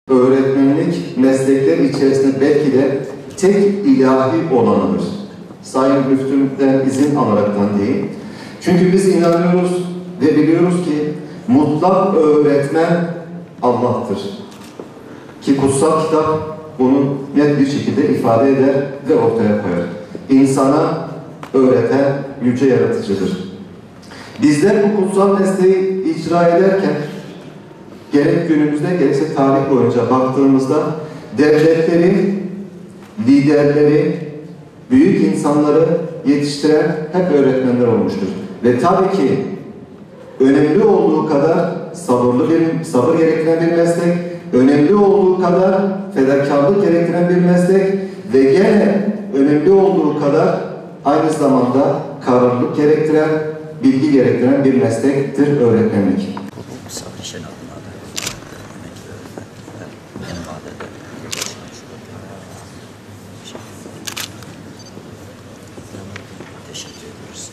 Öğretmenlik meslekler içerisinde belki de tek ilahi olanıdır. Sayın Müftümden izin alaraktan değil. Çünkü biz inanıyoruz ve biliyoruz ki mutlak öğretmen Allah'tır. Ki kutsal kitap bunu net bir şekilde ifade eder ve ortaya koyar. İnsana öğreten yüce yaratıcıdır. Bizler bu kutsal mesleği icra ederken gerek günümüzde gerekse tarih boyunca baktığımızda devletleri, liderleri, büyük insanları yetiştiren hep öğretmenler olmuştur. Ve tabii ki önemli olduğu kadar sabır gerektiren bir meslek, önemli olduğu kadar fedakarlık gerektiren bir meslek ve gene önemli olduğu kadar aynı zamanda kararlılık gerektiren, bilgi gerektiren bir meslektir öğretmenlik. Teşekkür ediyoruz.